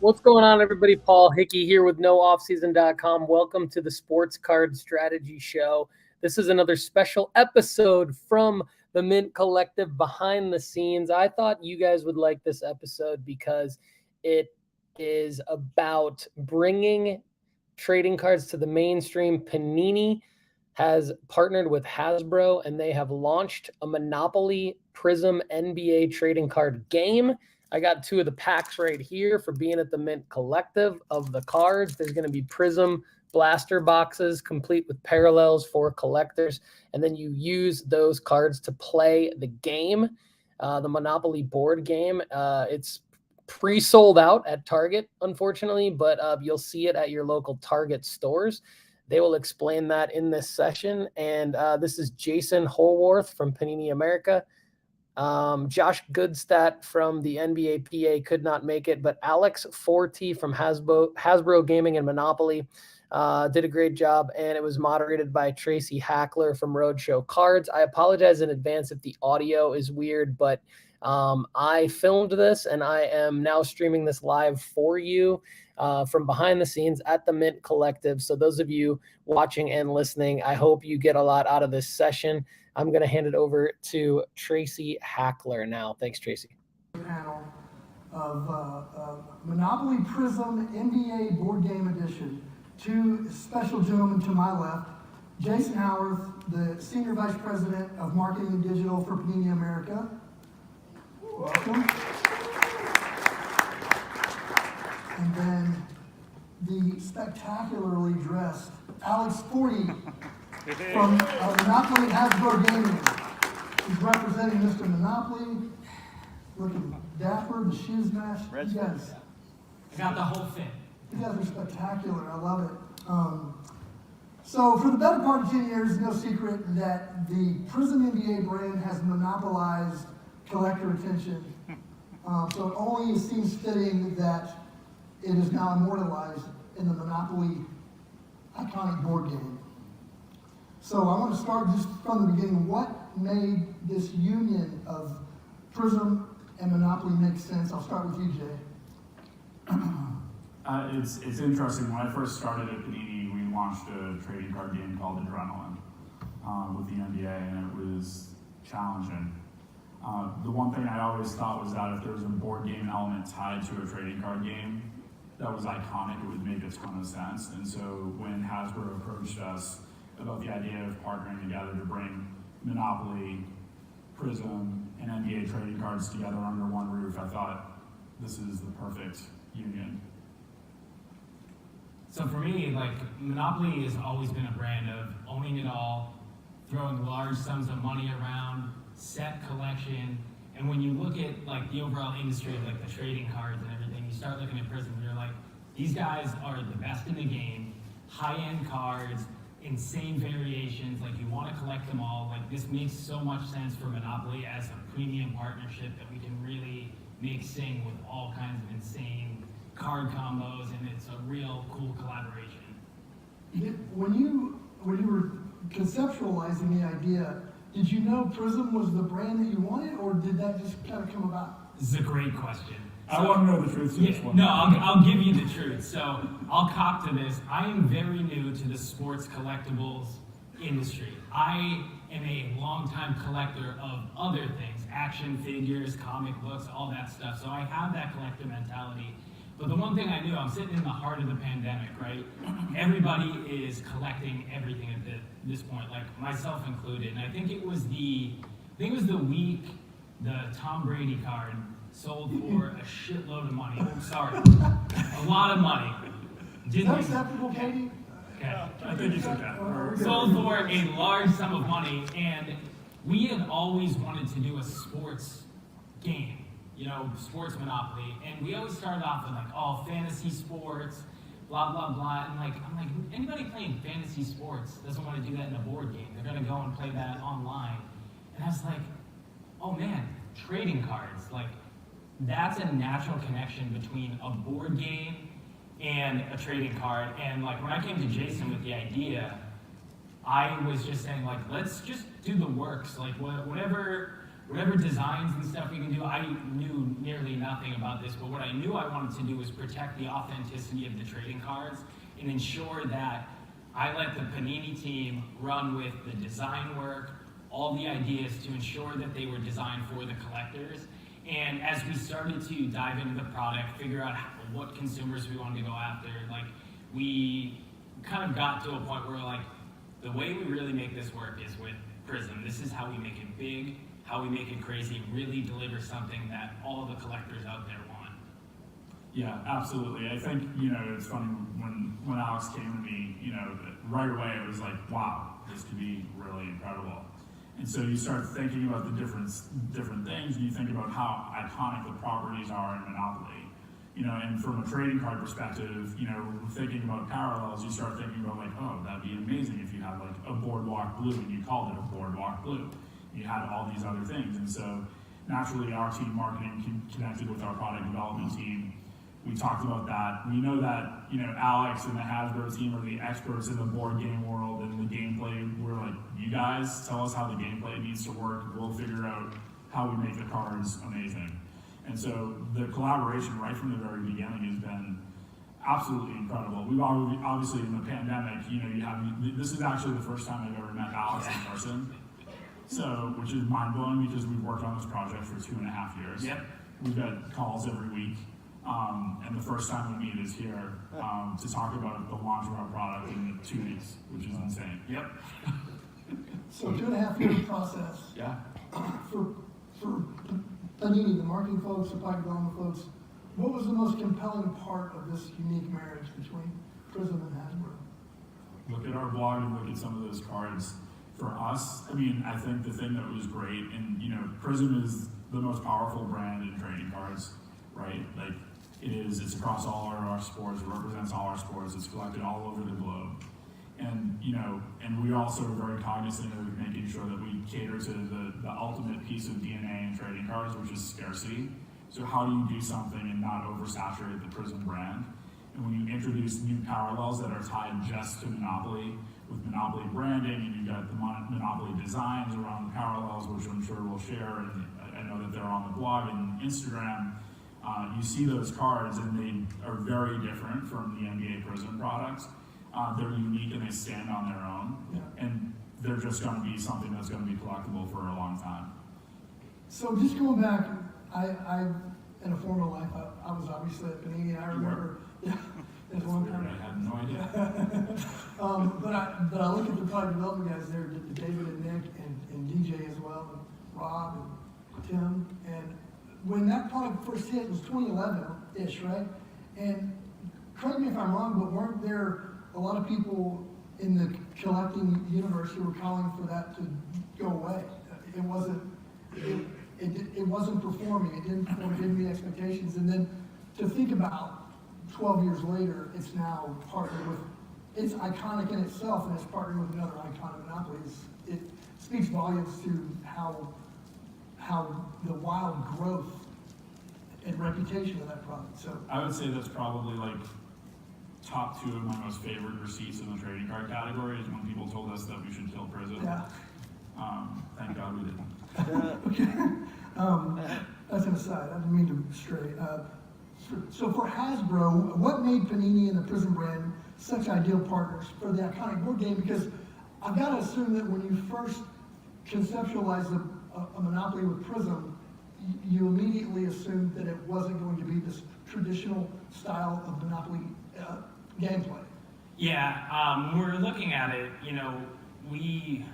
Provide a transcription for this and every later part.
What's going on, everybody? Paul Hickey here with NoOffSeason.com. Welcome to the Sports Card Strategy Show. This is another special episode from the Mint Collective behind the scenes. I thought you guys would like this episode because it is about bringing trading cards to the mainstream. Panini has partnered with Hasbro, and they have launched a Monopoly Prizm NBA trading card game. I got two of the packs right here for being at the Mint Collective of the cards. There's going to be Prizm blaster boxes complete with parallels for collectors. And then you use those cards to play the game, the Monopoly board game. It's pre-sold out at Target, unfortunately, but you'll see it at your local Target stores. They will explain that in this session. And this is Jason Holworth from Panini America. Josh Goodstat from the NBA PA could not make it, but Alex Forti from Hasbro Gaming and Monopoly did a great job, and it was moderated by Tracy Hackler from Roadshow Cards. I apologize in advance if the audio is weird, but I filmed this, and I am now streaming this live for you from behind the scenes at the Mint Collective. So those of you watching and listening, I hope you get a lot out of this session. I'm going to hand it over to Tracy Hackler now. Thanks, Tracy. Panel of Monopoly Prizm NBA Board Game Edition. Two special gentlemen to my left. Jason Howarth, the Senior Vice President of Marketing and Digital for Panini America. Welcome. And then the spectacularly dressed Alex Forti from Monopoly and Hasbro Gaming. He's representing Mr. Monopoly. Looking dapper, the shoes match. You guys, I got the whole thing. You guys are spectacular. I love it. So for the better part of 10 years, no secret that the Prizm NBA brand has monopolized collector attention. So it only seems fitting that it is now immortalized in the Monopoly iconic board game. So I want to start just from the beginning. What made this union of Prizm and Monopoly make sense? I'll start with you, Jay. It's interesting. When I first started at Panini, we launched a trading card game called Adrenaline with the NBA, and it was challenging. The one thing I always thought was that if there was a board game element tied to a trading card game that was iconic, it would make a ton of sense. And so when Hasbro approached us about the idea of partnering together to bring Monopoly, Prizm, and NBA trading cards together under one roof, I thought this is the perfect union. So for me, Monopoly has always been a brand of owning it all, throwing large sums of money around, set collection, and when you look at the overall industry of the trading cards and everything, you start looking at Prizm, and you're like, these guys are the best in the game, high-end cards, insane variations, you want to collect them all. This makes so much sense for Monopoly as a premium partnership that we can really make sing with all kinds of insane card combos, and it's a real cool collaboration. When you were conceptualizing the idea, did you know Prizm was the brand that you wanted, or did that just kind of come about? This is a great question. I want to know the truth. No, I'll give you the truth. So I'll cop to this. I am very new to the sports collectibles industry. I am a longtime collector of other things, action figures, comic books, all that stuff. So I have that collector mentality. But the one thing I knew, I'm sitting in the heart of the pandemic, right? Everybody is collecting everything at this point, myself included. And I think it was the week the Tom Brady card sold for a shitload of money. Sorry, a lot of money. Is that acceptable, Katie? Okay. I think you said that. Sold for a large sum of money, and we have always wanted to do a sports game, sports Monopoly, and we always started off with fantasy sports, blah blah blah, and I'm like, anybody playing fantasy sports doesn't want to do that in a board game. They're gonna go and play that online, and I was like, oh man, trading cards, that's a natural connection between a board game and a trading card. And when I came to Jason with the idea, I was just saying let's just do the works, whatever whatever designs and stuff we can do. I knew nearly nothing about this, but what I knew I wanted to do was protect the authenticity of the trading cards and ensure that I let the Panini team run with the design work, all the ideas to ensure that they were designed for the collectors. And as we started to dive into the product, figure out what consumers we wanted to go after, like we kind of got to a point where like, the way we really make this work is with Prizm. This is how we make it big, how we make it crazy, really deliver something that all the collectors out there want. Yeah, absolutely. I think, you know, it's funny when Alex came to me, you know, right away it was like, wow, this could be really incredible. And so you start thinking about the different things, and you think about how iconic the properties are in Monopoly. You know, and from a trading card perspective, you know, thinking about parallels, you start thinking about like, oh, that'd be amazing if you had like a Boardwalk Blue and you called it a Boardwalk Blue. You had all these other things. And so naturally our team marketing connected with our product development team. We talked about that. We know that, you know, Alex and the Hasbro team are the experts in the board game world and the gameplay. We're like, you guys tell us how the gameplay needs to work. We'll figure out how we make the cards amazing. And so the collaboration right from the very beginning has been absolutely incredible. We've obviously in the pandemic, you know, this is actually the first time I've ever met Alex in person. So, which is mind blowing because we've worked on this project for 2.5 years. Yep. We've got calls every week. And the first time we meet is here to talk about the launch of our product in 2 weeks, which is insane. Yep. So 2.5 year process. Yeah. For Panini, the marketing folks, the product development folks, what was the most compelling part of this unique marriage between Prizm and Hasbro? Look at our blog and look at some of those cards. For us, I mean, I think the thing that was great, and you know, Prizm is the most powerful brand in trading cards, right? Like it's across all our sports, it represents all our sports, it's collected all over the globe. And you know, and we also are very cognizant of making sure that we cater to the ultimate piece of DNA in trading cards, which is scarcity. So how do you do something and not oversaturate the Prizm brand? And when you introduce new parallels that are tied just to Monopoly, with Monopoly branding, and you've got the Monopoly designs around the parallels, which I'm sure we'll share, and I know that they're on the blog and Instagram, you see those cards and they are very different from the NBA Prizm products. They're unique and they stand on their own, and they're just going to be something that's going to be collectible for a long time. So just going back, I in a former life, I was obviously at Panini. I remember, it's a long time. I had no idea. But I look at the product development guys there, David and Nick and DJ as well, and Rob and Tim. And when that product first hit, it was 2011-ish, right? And correct me if I'm wrong, but weren't there a lot of people in the collecting universe who were calling for that to go away? It wasn't. It wasn't performing. It didn't perform. It didn't meet expectations. And then to think about 12 years later, it's now partnered with. It's iconic in itself, and it's partnered with another iconic monopoly. It speaks volumes to how the wild growth and reputation of that product. So I would say that's probably like top 2 of my most favorite receipts in the trading card category is when people told us that we should kill Prizm. yeah. Thank God we didn't. Okay. That's an aside. I didn't mean to stray. So for Hasbro, what made Panini and the Prizm brand such ideal partners for the iconic board game? Because I've got to assume that when you first conceptualized a monopoly with Prizm, you immediately assumed that it wasn't going to be this traditional style of monopoly gameplay. Yeah, when we're looking at it, you know, we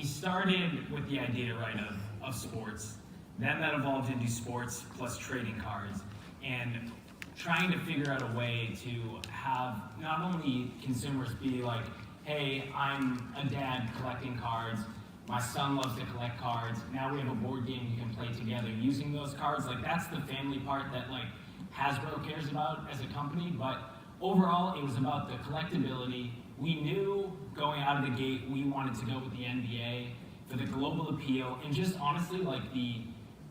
started with the idea, right, of sports. Then that evolved into sports plus trading cards, and trying to figure out a way to have not only consumers be like, hey, I'm a dad collecting cards, my son loves to collect cards, now we have a board game you can play together using those cards. Like, that's the family part that like Hasbro cares about as a company, but overall it was about the collectability. We knew going out of the gate we wanted to go with the NBA for the global appeal, and just honestly, like,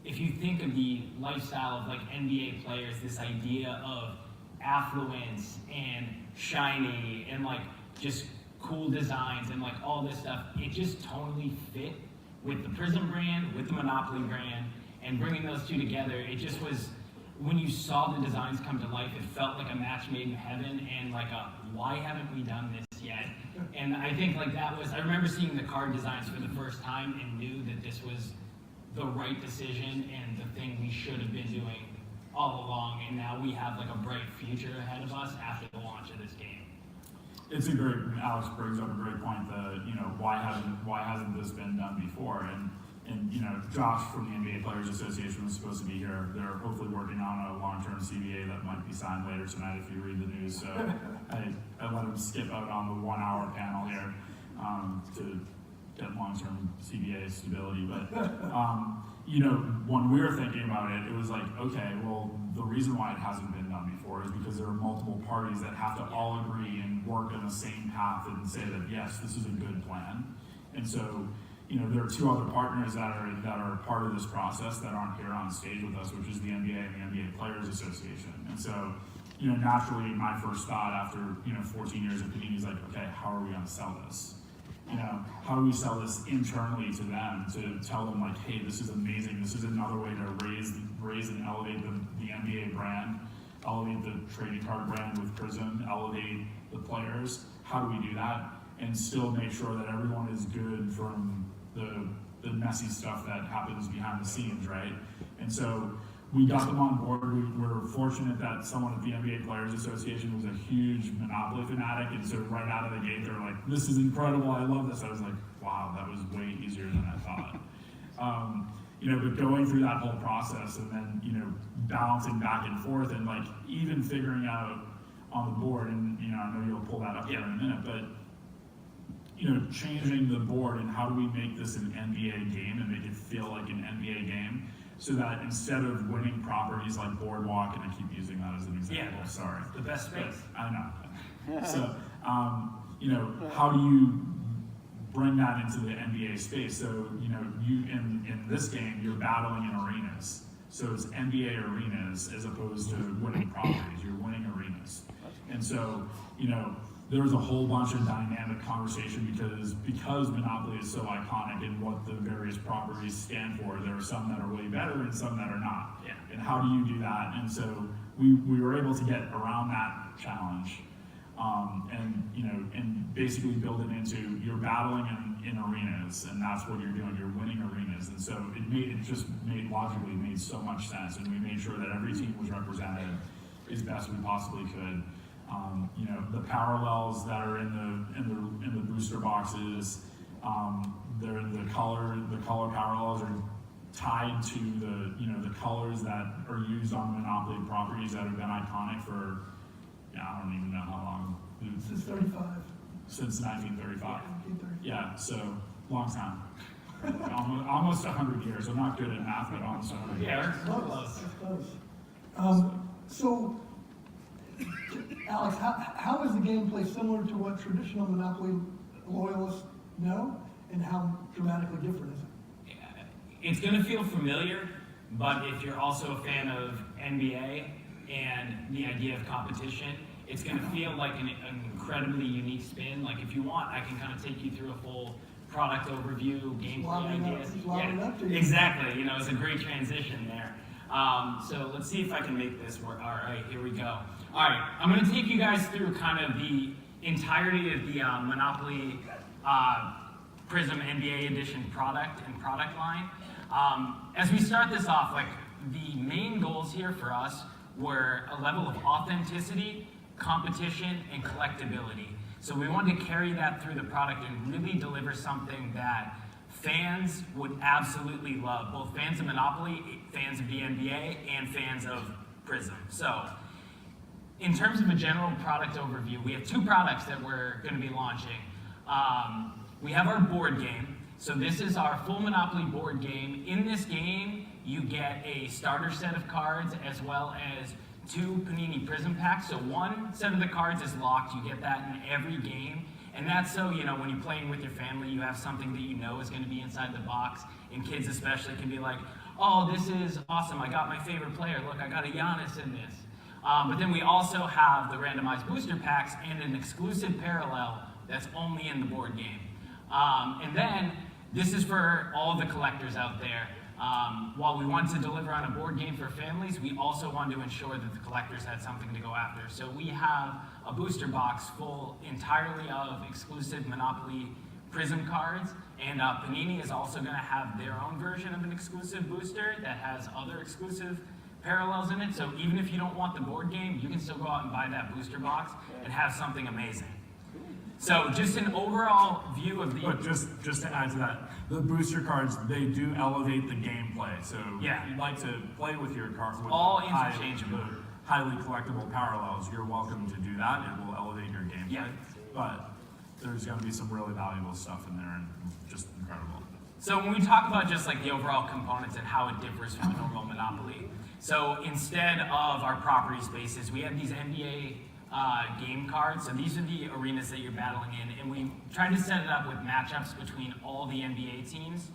if you think of the lifestyle of like NBA players, this idea of affluence and shiny and like just cool designs and like all this stuff, it just totally fit with the Prizm brand, with the Monopoly brand, and bringing those two together, it just was, when you saw the designs come to life, it felt like a match made in heaven, and like a, why haven't we done this yet? And I think like that was, I remember seeing the card designs for the first time and knew that this was the right decision and the thing we should have been doing all along, and now we have like a bright future ahead of us after the launch of this game. It's a great, Alex brings up a great point that, you know, why hasn't this been done before? And you know, Josh from the NBA Players Association was supposed to be here. They're hopefully working on a long-term CBA that might be signed later tonight if you read the news. So I let him skip out on the 1 hour panel here to get long-term CBA stability. But you know, when we were thinking about it, it was like, okay, well, the reason why it hasn't been done before is because there are multiple parties that have to all agree and work on the same path and say that yes, this is a good plan. And so, you know, there are two other partners that are part of this process that aren't here on stage with us, which is the NBA and the NBA Players Association. And so, you know, naturally, my first thought after, you know, 14 years of Panini is like, okay, how are we going to sell this? You know, how do we sell this internally to them to tell them like, hey, this is amazing. This is another way to raise and elevate the NBA brand, elevate the trading card brand with Prizm, elevate the players. How do we do that and still make sure that everyone is good from the messy stuff that happens behind the scenes, right? And so we got them on board. We were fortunate that someone at the NBA Players Association was a huge Monopoly fanatic, and so right out of the gate, they were like, this is incredible, I love this. I was like, wow, that was way easier than I thought. You know, but going through that whole process and then, you know, balancing back and forth and like even figuring out on the board, and, you know, I know you'll pull that up here in a minute, but, you know, changing the board and how do we make this an NBA game and make it feel like an NBA game? So that instead of winning properties like Boardwalk, and I keep using that as an example, yeah, sorry. The best space. I know. So, you know, how do you bring that into the NBA space? So, you know, you in this game, you're battling in arenas. So it's NBA arenas as opposed to winning properties. You're winning arenas. And so, you know, there was a whole bunch of dynamic conversation because Monopoly is so iconic in what the various properties stand for. There are some that are way better and some that are not. Yeah. And how do you do that? And so we were able to get around that challenge, and you know, and basically build it into you're battling in arenas, and that's what you're doing. You're winning arenas, and so it just logically made so much sense, and we made sure that every team was represented as best we possibly could. You know, the parallels that are in the booster boxes, they're the color parallels are tied to the colors that are used on Monopoly properties that have been iconic for, I don't even know how long. Since 35. Since 1935. Yeah, 1935. Yeah, so long time. almost 100 years. I'm not good at math, but almost 100 years. Yeah, Close. That's close. So, Alex, how is the gameplay similar to what traditional Monopoly loyalists know, and how dramatically different is it? It's going to feel familiar, but if you're also a fan of NBA and the idea of competition, it's going to feel like an incredibly unique spin. Like if you want, I can kind of take you through a full product overview, gameplay ideas. Yeah, exactly. You know, it's a great transition there. So let's see if I can make this work. All right, here we go. All right, I'm going to take you guys through kind of the entirety of the Monopoly Prizm NBA Edition product and product line. As we start this off, like the main goals here for us were a level of authenticity, competition, and collectability. So we wanted to carry that through the product and really deliver something that fans would absolutely love, both fans of Monopoly, fans of the NBA, and fans of Prizm. So, in terms of a general product overview, we have two products that we're going to be launching. We have our board game. So this is our full Monopoly board game. In this game, you get a starter set of cards as well as 2 Panini Prizm packs. So one set of the cards is locked. You get that in every game. And that's so, you know, when you're playing with your family, you have something that you know is going to be inside the box. And kids especially can be like, oh, this is awesome. I got my favorite player. Look, I got a Giannis in this. But then we also have the randomized booster packs and an exclusive parallel that's only in the board game. And then this is for all the collectors out there. While we want to deliver on a board game for families, we also want to ensure that the collectors had something to go after. So we have a booster box full entirely of exclusive Monopoly Prizm cards, and Panini is also going to have their own version of an exclusive booster that has other exclusive parallels in it. So even if you don't want the board game, you can still go out and buy that booster box and have something amazing. So just an overall view of the... But just to add to that, the booster cards, they do elevate the gameplay. So yeah, if you'd like to play with your cards with all interchangeable, highly collectible parallels, you're welcome to do that. It will elevate your gameplay. Yeah. But there's going to be some really valuable stuff in there and just incredible. So when we talk about just like the overall components and how it differs from a normal Monopoly, so instead of our property spaces, we have these NBA game cards. So these are the arenas that you're battling in, and we tried to set it up with matchups between all the NBA teams.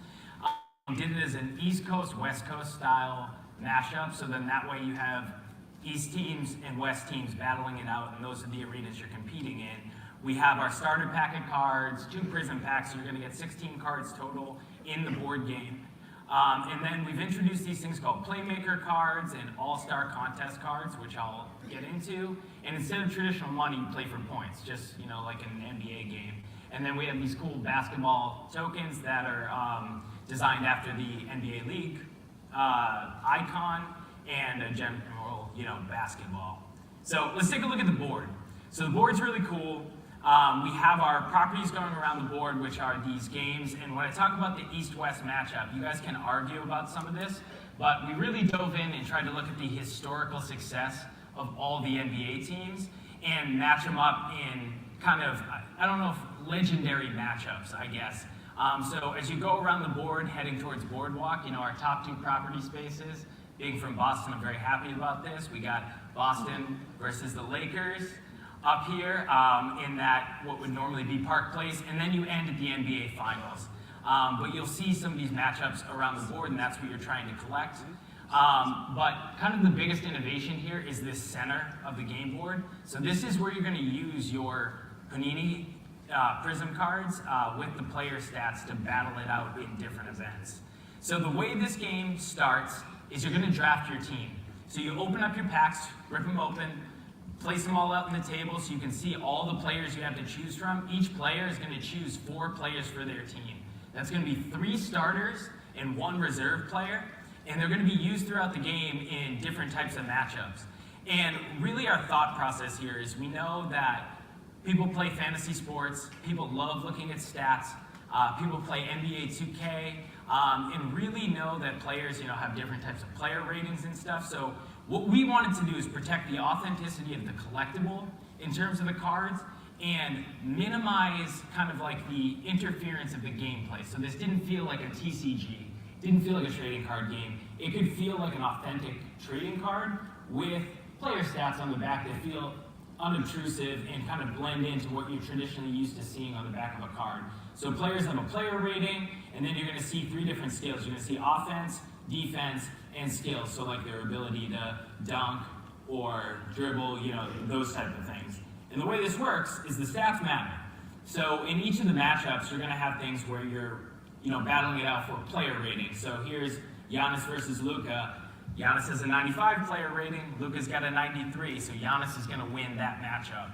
We did it as an East Coast, West Coast style mashup, so then that way you have East teams and West teams battling it out, and those are the arenas you're competing in. We have our starter packet cards, 2 Prizm packs, so you're going to get 16 cards total in the board game. And then we've introduced these things called Playmaker cards and All-Star Contest cards, which I'll get into. And instead of traditional money, you play for points, just like an NBA game. And then we have these cool basketball tokens that are designed after the NBA league icon and a general, basketball. So let's take a look at the board. So the board's really cool. We have our properties going around the board, which are these games. And when I talk about the East-West matchup, you guys can argue about some of this, but we really dove in and tried to look at the historical success of all the NBA teams and match them up in kind of, I don't know if legendary matchups, I guess. So as you go around the board, heading towards Boardwalk, our top 2 property spaces, being from Boston, I'm very happy about this. We got Boston versus the Lakers up here in that what would normally be Park Place, and then you end at the NBA Finals. But you'll see some of these matchups around the board, and that's what you're trying to collect. But kind of the biggest innovation here is this center of the game board. So this is where you're going to use your Panini Prizm cards with the player stats to battle it out in different events. So the way this game starts is you're going to draft your team. So you open up your packs, rip them open, place them all out on the table so you can see all the players you have to choose from. Each player is going to choose 4 players for their team. That's going to be 3 starters and 1 reserve player, and they're going to be used throughout the game in different types of matchups. And really our thought process here is we know that people play fantasy sports, people love looking at stats, people play NBA 2K, and really know that players have different types of player ratings and stuff. So what we wanted to do is protect the authenticity of the collectible in terms of the cards and minimize kind of like the interference of the gameplay. So this didn't feel like a TCG, didn't feel like a trading card game. It could feel like an authentic trading card with player stats on the back that feel unobtrusive and kind of blend into what you're traditionally used to seeing on the back of a card. So players have a player rating, and then you're going to see 3 different scales. You're going to see offense, defense, and skills. So like their ability to dunk or dribble, those type of things. And the way this works is the stats matter. So in each of the matchups, you're going to have things where you're, battling it out for player rating. So here's Giannis versus Luka. Giannis has a 95 player rating, Luka's got a 93, so Giannis is going to win that matchup.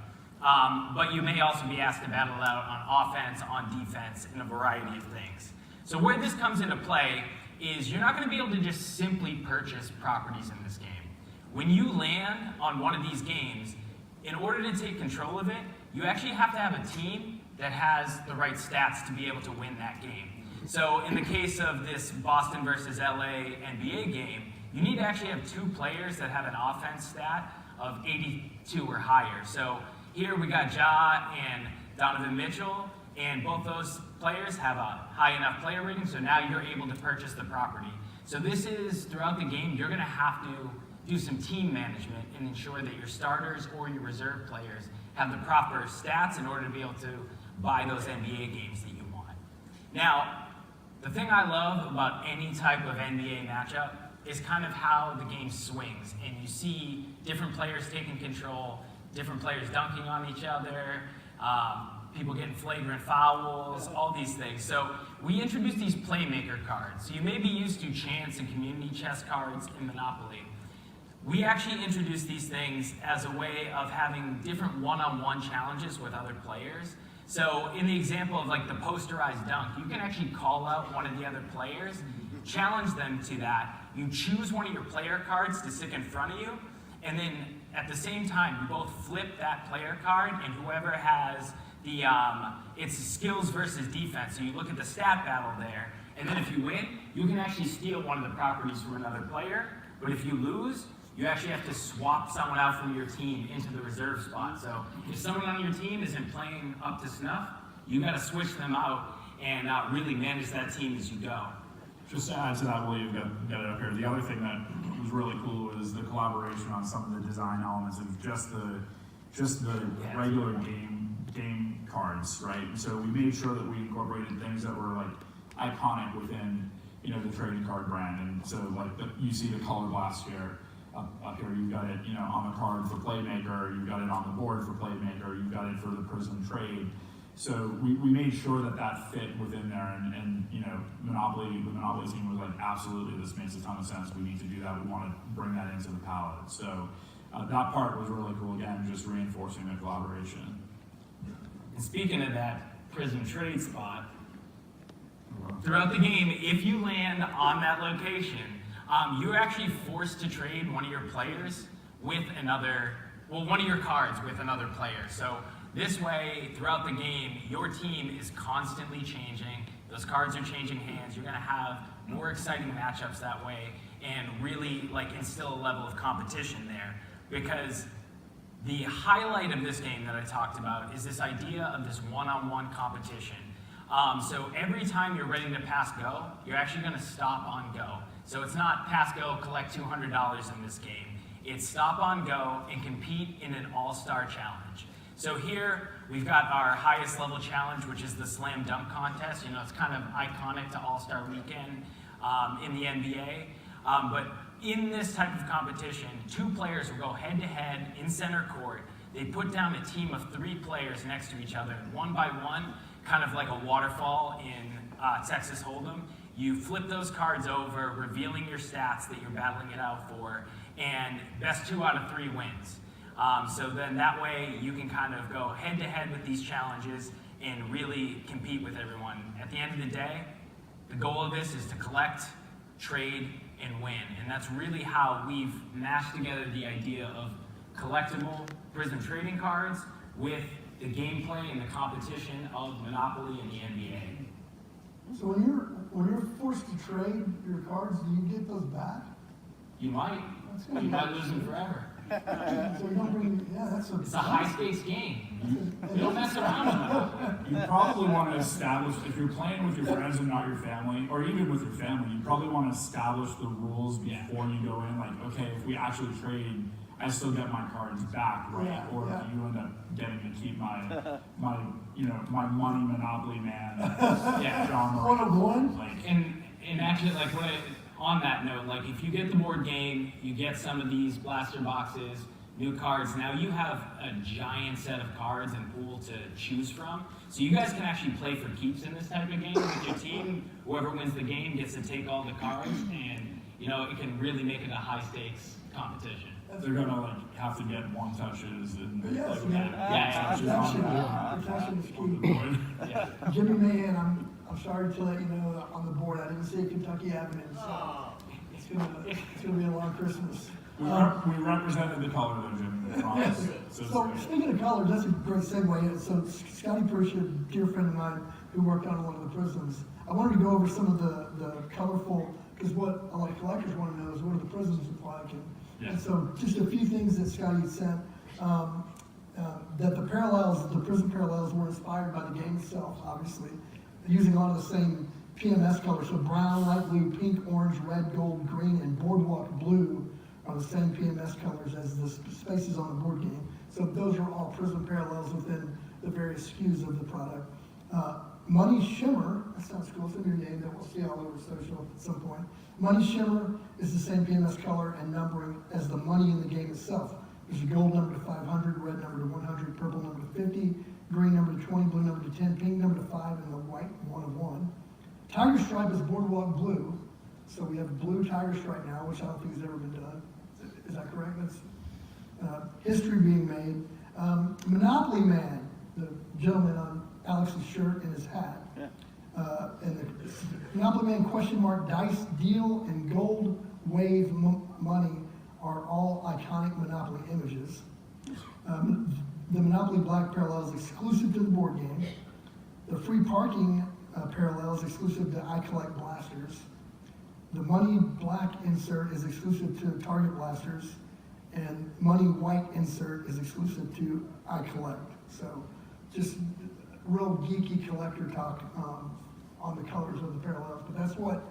But you may also be asked to battle it out on offense, on defense, and a variety of things. So where this comes into play is you're not going to be able to just simply purchase properties in this game. When you land on one of these games, in order to take control of it, you actually have to have a team that has the right stats to be able to win that game. So in the case of this Boston versus LA NBA game, you need to actually have 2 players that have an offense stat of 82 or higher. So here we got Ja and Donovan Mitchell, and both those players have a high enough player rating, so now you're able to purchase the property. So this is, throughout the game, you're going to have to do some team management and ensure that your starters or your reserve players have the proper stats in order to be able to buy those NBA games that you want. Now, the thing I love about any type of NBA matchup is kind of how the game swings, and you see different players taking control, different players dunking on each other, people getting flagrant fouls, all these things. So we introduced these playmaker cards. So you may be used to chance and community chest cards in Monopoly. We actually introduced these things as a way of having different one-on-one challenges with other players. So in the example of like the posterized dunk, you can actually call out one of the other players, challenge them to that. You choose one of your player cards to stick in front of you, and then at the same time, you both flip that player card, and whoever has the, it's skills versus defense. So you look at the stat battle there, and then if you win, you can actually steal one of the properties from another player, but if you lose, you actually have to swap someone out from your team into the reserve spot. So if someone on your team isn't playing up to snuff, you got to switch them out and really manage that team as you go. Just to add to that, while you've got it up here, the other thing that was really cool was the collaboration on some of the design elements of just the regular game cards, right? And so we made sure that we incorporated things that were like iconic within the trading card brand. And so like you see the color blast here. Up here, you've got it, on the card for Playmaker, you've got it on the board for Playmaker, you've got it for the Prizm trade. So we made sure that fit within there, and the Monopoly team was like, absolutely, this makes a ton of sense. We need to do that. We want to bring that into the palette. So that part was really cool. Again, just reinforcing the collaboration. And speaking of that Prizm trade spot, throughout the game, if you land on that location, you're actually forced to trade one of your players with one of your cards with another player. So this way, throughout the game, your team is constantly changing. Those cards are changing hands. You're going to have more exciting matchups that way, and really instill a level of competition there. Because the highlight of this game that I talked about is this idea of this one-on-one competition. So every time you're ready to pass go, you're actually going to stop on go. So it's not pass go, collect $200 in this game. It's stop on go and compete in an all-star challenge. So here we've got our highest level challenge, which is the slam dunk contest. It's kind of iconic to All-Star Weekend in the NBA. But in this type of competition, two players will go head-to-head in center court. They put down a team of 3 players next to each other, one by one, kind of like a waterfall in Texas Hold'em. You flip those cards over, revealing your stats that you're battling it out for, and best 2 out of 3 wins. So then that way you can kind of go head-to-head with these challenges and really compete with everyone. At the end of the day, the goal of this is to collect, trade, and win. And that's really how we've mashed together the idea of collectible Prizm trading cards with the gameplay and the competition of Monopoly and the NBA. So when you're forced to trade your cards, do you get those back? You might. You might lose them forever. So you don't bring, it's a high-stakes game. You don't mess around with it. You probably want to establish, if you're playing with your friends and not your family, or even with your family, you probably want to establish the rules before you go in. Like, okay, if we actually trade, I still get my cards back, right? Yeah, or yeah. if you end up getting to keep my money Monopoly man, John Moran. 1 of 1? And actually, on that note, if you get the board game, you get some of these blaster boxes, new cards. Now you have a giant set of cards and pool to choose from. So you guys can actually play for keeps in this type of game with your team. Whoever wins the game gets to take all the cards, and it can really make it a high stakes competition. They're gonna have to get 1 touches and Protection is key. Jimmy Mahan, I'm sorry to let you know on the board I didn't say Kentucky Avenue, so it's gonna be a long Christmas. We represented the color though, Jimmy. Yes. So speaking of colors, that's a great segue. So Scotty Persia, a dear friend of mine who worked on one of the Prizms, I wanted to go over some of the colorful, because what a lot of collectors want to know is what do the Prizms look like. And so just a few things that Scotty sent, that the Prizm parallels were inspired by the game itself, obviously, using a lot of the same PMS colors. So brown, light blue, pink, orange, red, gold, green, and boardwalk blue are the same PMS colors as the spaces on the board game. So those are all Prizm parallels within the various SKUs of the product. Money Shimmer, that sounds cool, it's a new name that we'll see all over social at some point. Money Shimmer is the same PMS color and numbering as the money in the game itself. There's a gold number to 500, red number to 100, purple number to 50, green number to 20, blue number to 10, pink number to 5, and the white 1 of 1. Tiger stripe is boardwalk blue. So we have blue tiger stripe now, which I don't think has ever been done. Is that correct? That's history being made. Monopoly Man, the gentleman on Alex's shirt and his hat. Yeah. And the Monopoly Man question mark, dice, deal, and gold wave money are all iconic Monopoly images. The Monopoly Black parallel is exclusive to the board game. The free parking parallel is exclusive to I Collect Blasters. The Money Black insert is exclusive to Target Blasters. And Money White insert is exclusive to I Collect. So just real geeky collector talk on the colors of the parallels. But that's what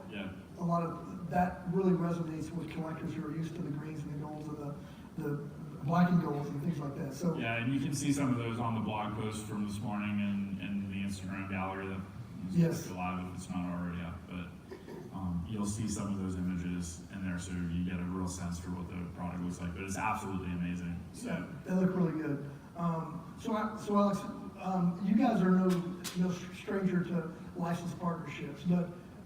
a lot of, that really resonates with collectors who are used to the greens and the golds and the black and golds and things like that. So yeah, and you can see some of those on the blog post from this morning and the Instagram gallery that yes, still live if it's not already up. But you'll see some of those images in there, so you get a real sense for what the product looks like. But it's absolutely amazing. So yeah, they look really good. So Alex, you guys are no stranger to licensed partnerships,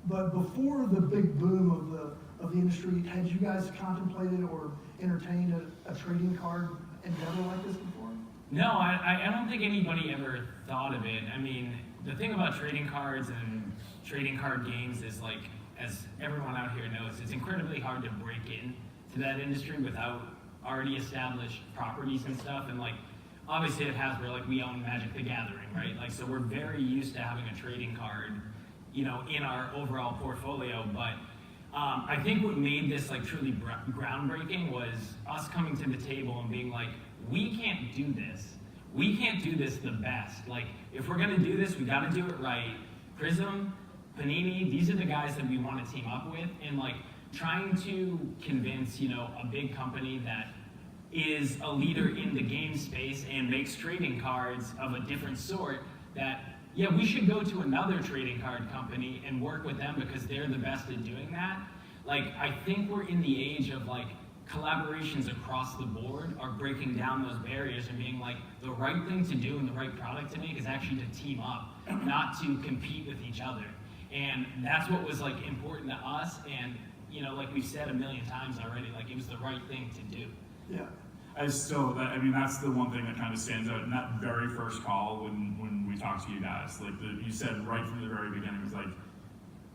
but before the big boom of the industry, had you guys contemplated or entertained a trading card endeavor like this before? No, I don't think anybody ever thought of it. I mean, the thing about trading cards and trading card games is, like, as everyone out here knows, it's incredibly hard to break in to that industry without already established properties and stuff. And, like, obviously at Hasbro, like, we own Magic the Gathering, right? Like, so we're very used to having a trading card, you know, in our overall portfolio. But I think what made this, like, truly groundbreaking was us coming to the table and being like, we can't do this. We can't do this the best. Like, if we're gonna do this, we gotta do it right. Prizm, Panini, these are the guys that we want to team up with, and, like, trying to convince, you know, a big company that is a leader in the game space and makes trading cards of a different sort that, yeah, we should go to another trading card company and work with them because they're the best at doing that. Like, I think we're in the age of, like, collaborations across the board are breaking down those barriers and being like, the right thing to do and the right product to make is actually to team up, not to compete with each other. And that's what was, like, important to us. And, you know, like we've said a million times already, like, it was the right thing to do. Yeah. I mean, that's the one thing that kind of stands out in that very first call when we talked to you guys. Like, you said right from the very beginning, it was like,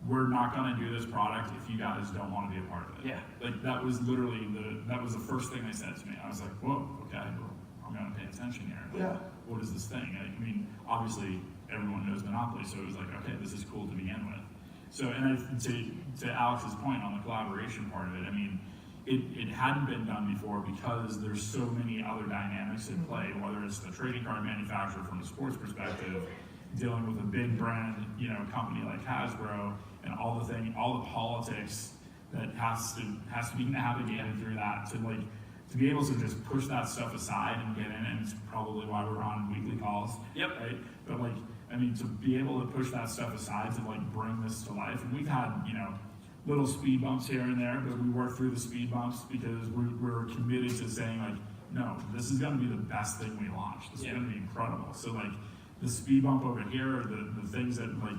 we're not going to do this product if you guys don't want to be a part of it. Yeah. Like, that was literally that was the first thing they said to me. I was like, whoa, okay, well, I'm going to pay attention here. Like, Yeah. what is this thing? I mean, obviously, everyone knows Monopoly, so it was like, okay, this is cool to begin with. So, and to Alex's point on the collaboration part of it, I mean, it hadn't been done before because there's so many other dynamics in play, whether it's the trading card manufacturer from a sports perspective, dealing with a big brand, you know, company like Hasbro, and all the politics that has to be navigated through that to be able to just push that stuff aside and get in, and it's probably why we're on weekly calls. Yep. Right? But, like, I mean, to be able to push that stuff aside to, like, bring this to life, and we've had, you know, little speed bumps here and there, but we work through the speed bumps because we're committed to saying, like, no, this is going to be the best thing we launch. This is going to be incredible. So, like, the speed bump over here, or the things that, like,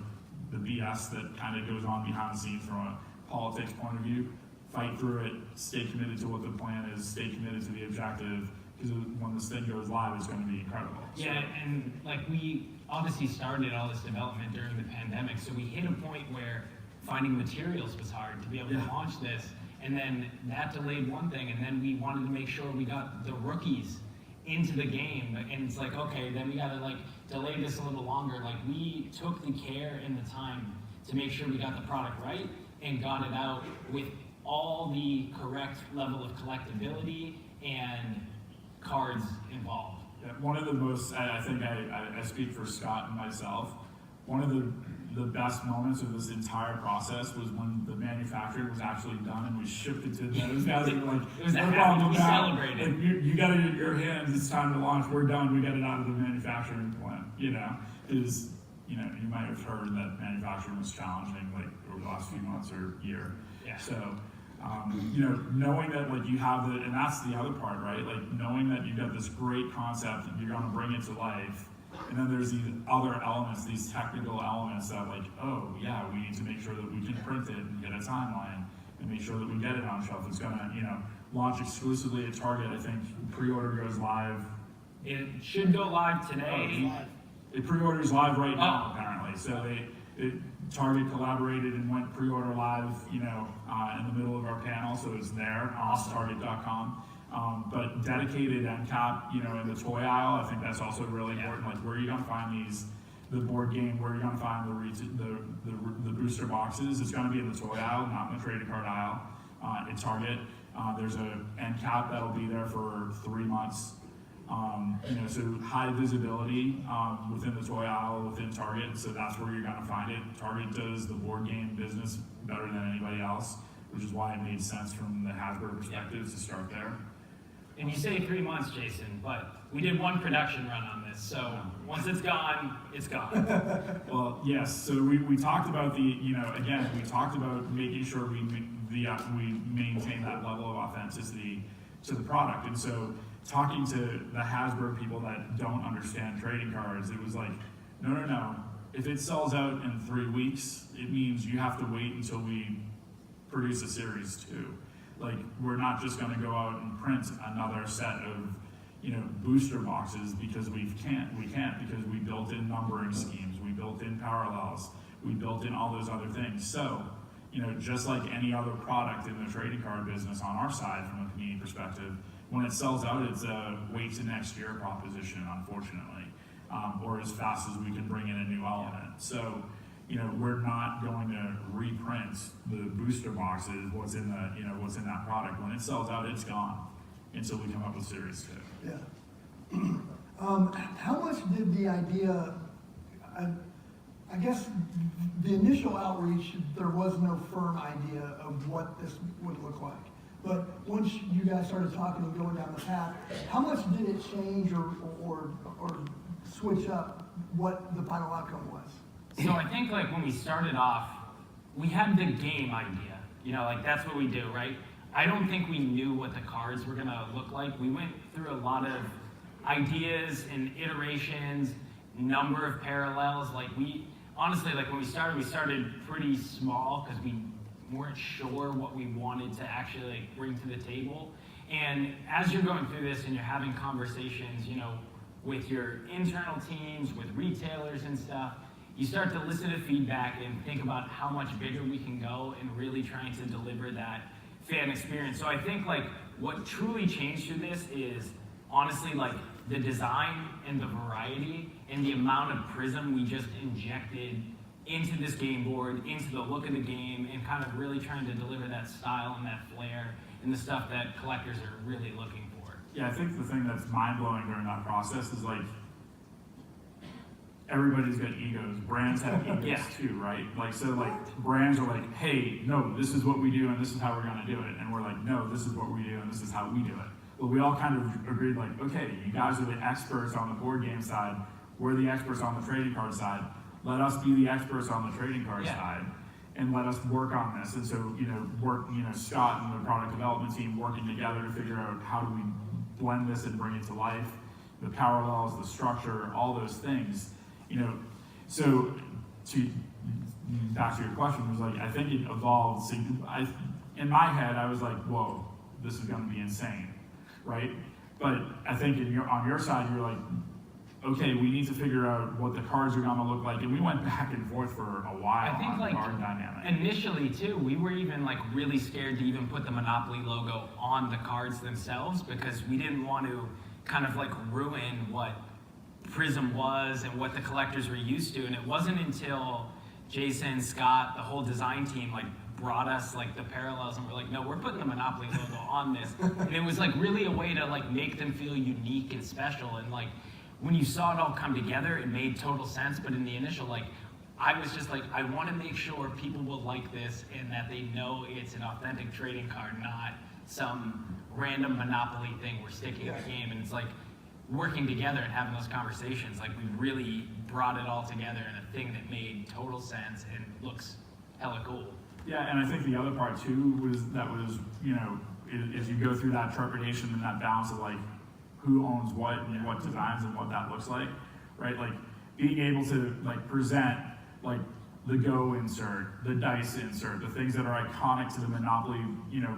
the BS that kind of goes on behind the scenes from a politics point of view, fight through it, stay committed to what the plan is, stay committed to the objective, because when this thing goes live, it's going to be incredible. Yeah, and, like, we obviously started all this development during the pandemic, so we hit a point where finding materials was hard to be able to launch this, and then that delayed one thing, and then we wanted to make sure we got the rookies into the game, and it's like, okay, then we gotta, like, delay this a little longer. Like, we took the care and the time to make sure we got the product right and got it out with all the correct level of collectability and cards involved. Yeah, one of the most, I think I speak for Scott and myself, one of the best moments of this entire process was when the manufacturer was actually done and we shipped it to those guys. And were like, it was a happy, we celebrated. Like, you got it in your hands, it's time to launch, we're done, we got it out of the manufacturing plant, you know? Because, you know, you might have heard that manufacturing was challenging, like, over the last few months or year. Yeah. So, you know, knowing that, like, you have and that's the other part, right? Like, knowing that you've got this great concept and you're going to bring it to life, And then there's these other elements, these technical elements that like, oh yeah, we need to make sure that we can print it and get a timeline and make sure that we get it on shelf. It's gonna, launch exclusively at Target. I think pre-order goes live. It should go live today. It pre-orders live right now, apparently. So Target collaborated and went pre-order live, in the middle of our panel, so it's there on target.com. But dedicated end cap, in the toy aisle, I think that's also really important. Like, where are you going to find the board game? Where are you going to find the booster boxes? It's going to be in the toy aisle, not in the trading card aisle at Target. There's an end cap that'll be there for 3 months. So high visibility within the toy aisle, within Target, so that's where you're going to find it. Target does the board game business better than anybody else, which is why it made sense from the Hasbro perspective to start there. And you say 3 months, Jason, but we did one production run on this, so once it's gone, it's gone. Well, yes, so we talked about we talked about making sure we maintain that level of authenticity to the product, and so talking to the Hasbro people that don't understand trading cards, it was like, no. If it sells out in 3 weeks, it means you have to wait until we produce a series 2. Like, we're not just going to go out and print another set of, booster boxes because we can't because we built in numbering schemes, we built in parallels, we built in all those other things. So, just like any other product in the trading card business on our side from a community perspective, when it sells out, it's a wait to next year proposition, unfortunately, or as fast as we can bring in a new element. So, we're not going to reprint the booster boxes, what's in that product. When it sells out, it's gone until we come up with Series 2. Yeah. How much did the idea, I guess the initial outreach, there was no firm idea of what this would look like. But once you guys started talking and going down the path, how much did it change or switch up what the final outcome was? So I think when we started off, we had the game idea. That's what we do, right? I don't think we knew what the cards were gonna look like. We went through a lot of ideas and iterations, number of parallels. Honestly, when we started pretty small because we weren't sure what we wanted to actually bring to the table. And as you're going through this and you're having conversations, with your internal teams, with retailers and stuff, you start to listen to feedback and think about how much bigger we can go and really trying to deliver that fan experience. So I think what truly changed through this is honestly the design and the variety and the amount of Prizm we just injected into this game board, into the look of the game, and kind of really trying to deliver that style and that flair and the stuff that collectors are really looking for. Yeah, I think the thing that's mind-blowing during that process is everybody's got egos. Brands have egos too, right? Brands are like, hey, no, this is what we do and this is how we're gonna do it. And we're like, no, this is what we do and this is how we do it. Well, we all kind of agreed okay, you guys are the experts on the board game side, we're the experts on the trading card side. Let us be the experts on the trading card side and let us work on this. And so, Scott and the product development team working together to figure out how do we blend this and bring it to life, the parallels, the structure, all those things. So back to your question, was I think it evolved. In my head, I was like, whoa, this is going to be insane, right? But I think on your side, you're like, okay, we need to figure out what the cards are going to look like, and we went back and forth for a while. I think on card dynamic. Initially too, we were even really scared to even put the Monopoly logo on the cards themselves because we didn't want to kind of ruin what Prizm was and what the collectors were used to. And it wasn't until Jason, Scott, the whole design team brought us the parallels, and we're like, no, we're putting the Monopoly logo on this. And it was really a way to make them feel unique and special. And when you saw it all come together, it made total sense. But in the initial, I was just I want to make sure people will like this and that they know it's an authentic trading card, not some random Monopoly thing we're sticking in the game. And it's working together and having those conversations, we really brought it all together in a thing that made total sense and looks hella cool. Yeah, and I think the other part too was, as you go through that trepidation and that balance of who owns what and what designs and what that looks like, right? Like being able to like present like the Go insert, the dice insert, the things that are iconic to the Monopoly,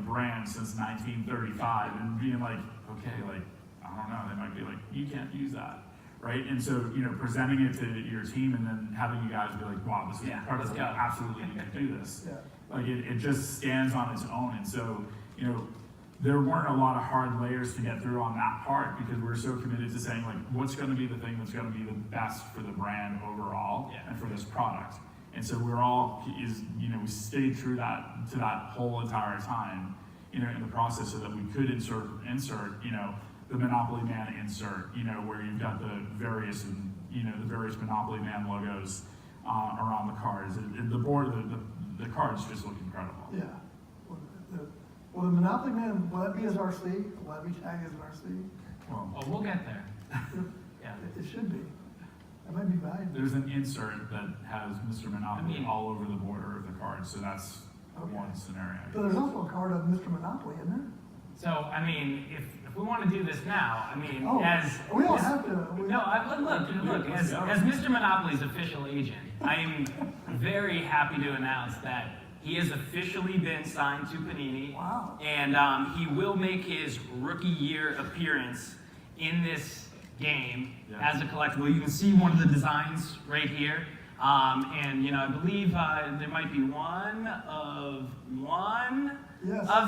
brand since 1935, and being like, okay, like, I don't know, they might be like, you can't use that, right? And so, presenting it to your team and then having you guys be like, wow, this is incredible, we absolutely need to do this. Yeah. Like, it just stands on its own, and so, there weren't a lot of hard layers to get through on that part because we're so committed to saying, like, what's gonna be the thing that's gonna be the best for the brand overall and for this product. And so we stayed true to that whole entire time, in the process so that we could insert, the Monopoly Man insert, where you've got the various Monopoly Man logos around the cards. The board, the cards just look incredible. Yeah. Will the Monopoly Man, will that be his RC? Will that be tagged as an RC? Well, we'll get there. Yeah. It should be. That might be valuable. There's an insert that has Mr. Monopoly all over the border of the card, so that's one scenario. But there's also a card of Mr. Monopoly, isn't there? So, if we want to do this now, we don't have to. Look, as Mr. Monopoly's official agent, I'm very happy to announce that he has officially been signed to Panini. Wow. And he will make his rookie year appearance in this game as a collectible. You can see one of the designs right here. I believe there might be one of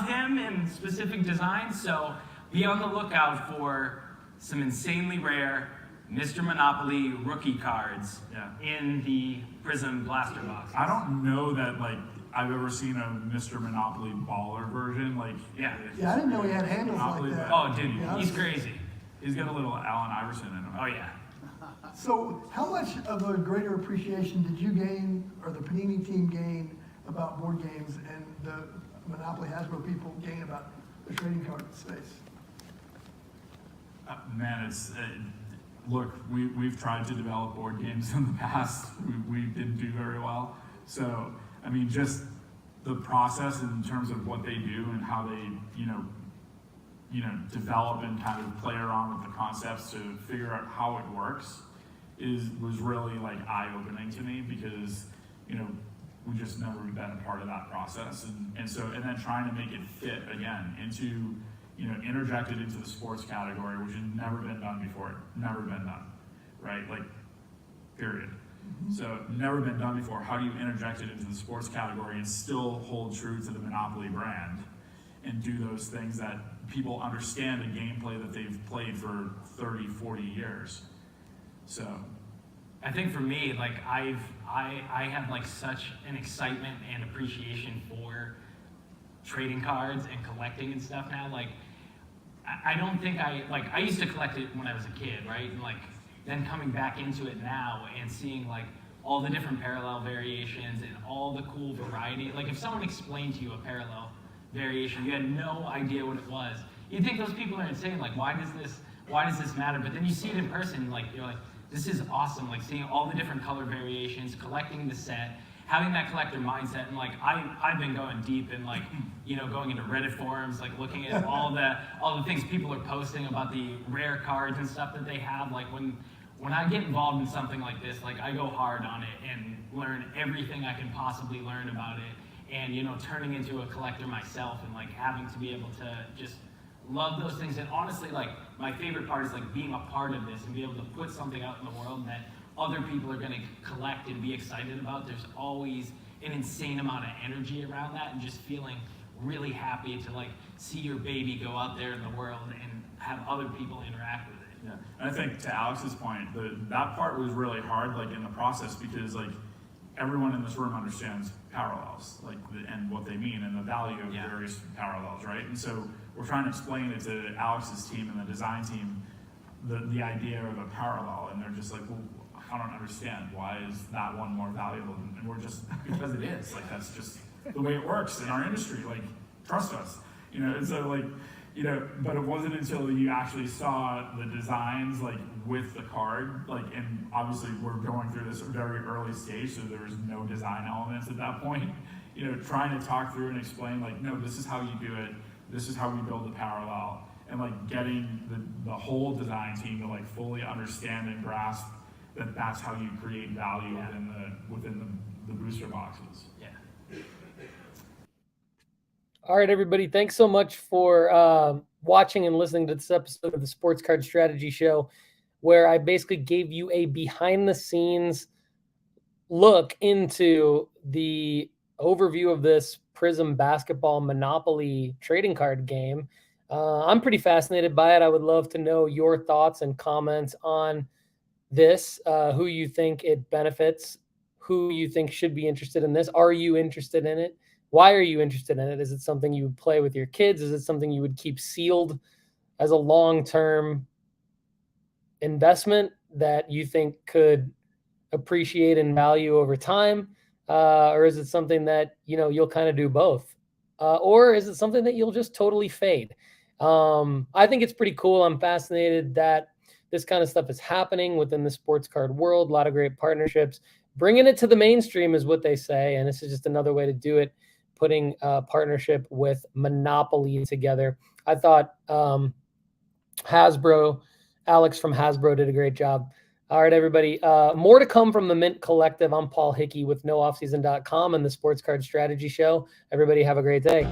him in specific designs. So be on the lookout for some insanely rare Mr. Monopoly rookie cards in the Prizm blaster box. I don't know that I've ever seen a Mr. Monopoly baller version. Yeah, I didn't know he had handles Monopoly like that. Oh, dude, he's crazy. He's got a little Allen Iverson in him. Oh, yeah. So how much of a greater appreciation did you gain, or the Panini team gain, about board games, and the Monopoly Hasbro people gain about the trading card space? Man, look, we've tried to develop board games in the past. We didn't do very well. So, just the process in terms of what they do and how they, develop and kind of play around with the concepts to figure out how it works was really eye-opening to me because, we just never been a part of that process. And then trying to make it fit again into, interject it into the sports category, which had never been done before, never been done, right? Period. So never been done before. How do you interject it into the sports category and still hold true to the Monopoly brand and do those things that people understand the gameplay that they've played for 30, 40 years? So I think for me, I have such an excitement and appreciation for trading cards and collecting and stuff now. I don't think I used to collect it when I was a kid, right? And then coming back into it now and seeing all the different parallel variations and all the cool variety. If someone explained to you a parallel variation, you had no idea what it was. You'd think those people are insane. Why does this matter? But then you see it in person, you're like, this is awesome. Seeing all the different color variations, collecting the set, having that collector mindset, and I've been going deep and going into Reddit forums, looking at all the things people are posting about the rare cards and stuff that they have. When I get involved in something like this, I go hard on it and learn everything I can possibly learn about it, and turning into a collector myself and having to be able to just love those things. And honestly, my favorite part is being a part of this and be able to put something out in the world that other people are going to collect and be excited about. There's always an insane amount of energy around that, and just feeling really happy to see your baby go out there in the world and have other people interact with it. Yeah, and I think to Alex's point, that part was really hard, in the process, because everyone in this room understands parallels, and what they mean and the value of various parallels, right? And so we're trying to explain it to Alex's team and the design team, the idea of a parallel, and they're just well, I don't understand. Why is that one more valuable? And we're just, because it is. That's just the way it works in our industry. Trust us. And so but it wasn't until you actually saw the designs with the card, and obviously we're going through this very early stage, so there was no design elements at that point. Trying to talk through and explain no, this is how you do it. This is how we build the parallel, and getting the whole design team to fully understand and grasp that's how you create value within the booster boxes. Yeah. All right, everybody. Thanks so much for watching and listening to this episode of the Sports Card Strategy Show, where I basically gave you a behind-the-scenes look into the overview of this Prizm basketball Monopoly trading card game. I'm pretty fascinated by it. I would love to know your thoughts and comments on this, who you think it benefits, who you think should be interested in this. Are you interested in it? Why are you interested in it? Is it something you would play with your kids? Is it something you would keep sealed as a long-term investment that you think could appreciate in value over time? Or is it something that, you'll kind of do both? Or is it something that you'll just totally fade? I think it's pretty cool. I'm fascinated that this kind of stuff is happening within the sports card world. A lot of great partnerships. Bringing it to the mainstream is what they say, and this is just another way to do it, putting a partnership with Monopoly together. I thought Hasbro, Alex from Hasbro did a great job. All right, everybody. More to come from the Mint Collective. I'm Paul Hickey with NoOffSeason.com and the Sports Card Strategy Show. Everybody have a great day.